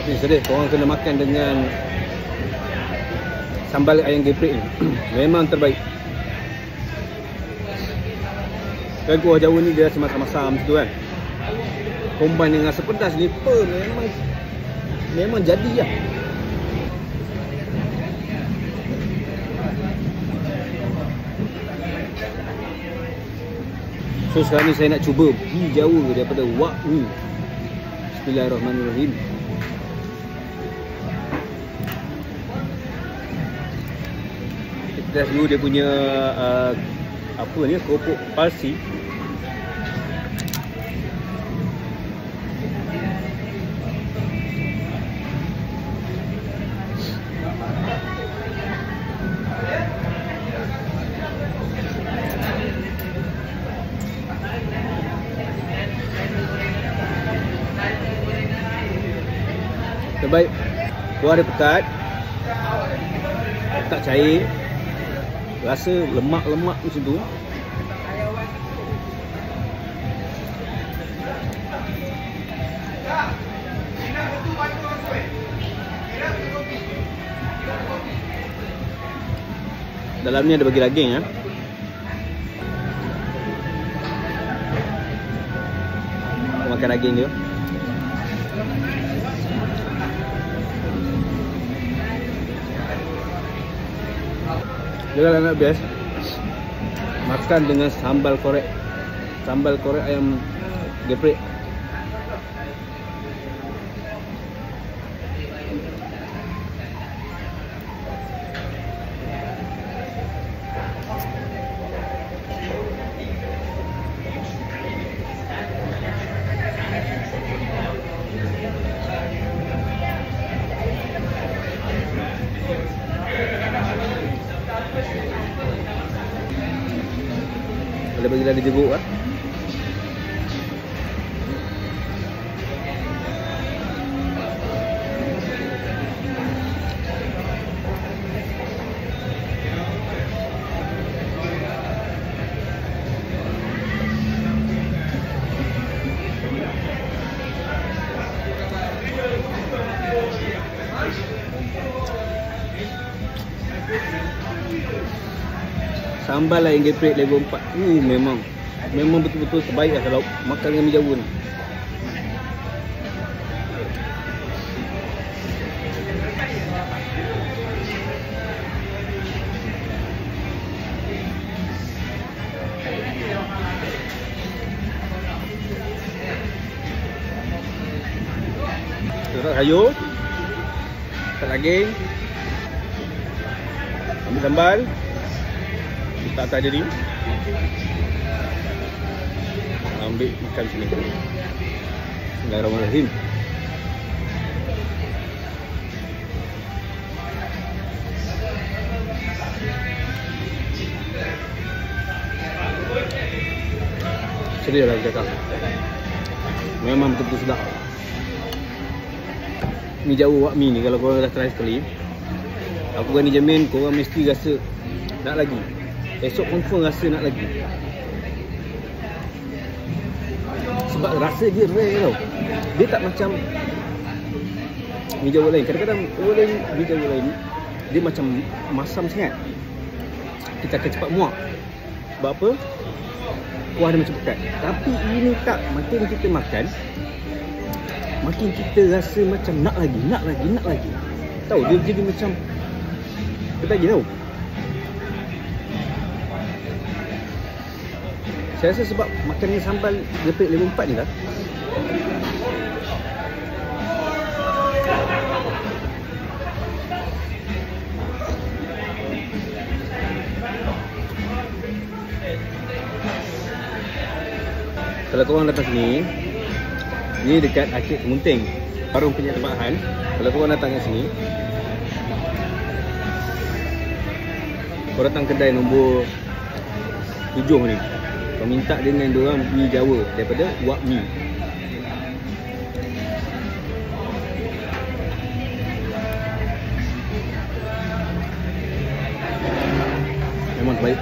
Ni sedih, korang kena makan dengan sambal ayam geprek ni. Memang terbaik. Kan kuah Jawa ni dia masam-masam macam tu kan. Combine dengan rasa pedas ni pun memang jadi lah. So sekarang ni saya nak cuba mi Jawa daripada Wak Mi. Bismillahirrahmanirrahim. Kita test dulu dia punya apa ni, keropok palsi. Terbaik. Kuah dia pekat, tak cair, rasa lemak-lemak macam tu. Dalam ni ada bagi daging ya. Makan daging dia. Dia kalau nak best, makan dengan sambal korek. Sambal korek ayam geprek. Boleh bagi lada jeruk lah. Sambal ayam geprek level 4 memang betul-betul terbaik lah kalau makan dengan mi Jawa ni. Letak sayur, letak daging, ambil sambal, letak atas dia ni, ambil makan sini. Bismillahirrahmanirrahim. Sedih lah aku cakap. Memang betul-betul sedap. Mi Jawa Wak Mi ni kalau korang dah try sekali, aku berani jamin korang mesti rasa nak lagi. Esok confirm rasa nak lagi. Sebab rasa dia rare tau. Dia tak macam mi Jawa lain. Kadang-kadang mi Jawa lain dia macam masam sangat, kita akan cepat muak. Sebab apa? Kuah dia macam pekat. Tapi ini tak. Makin kita makan, makin kita rasa macam nak lagi. Tahu dia jadi macam lagi tau. Saya rasa sebab makan dengan sambal geprek level 4 ni lah. Kalau korang datang sini, ni dekat Arkid Kemunting, Warung Penyet Tempahan. Kalau korang datang kat sini, korang datang kedai nombor 7 ni, kau minta dengan diorang mi Jawa daripada Wak Mi. Memang baik.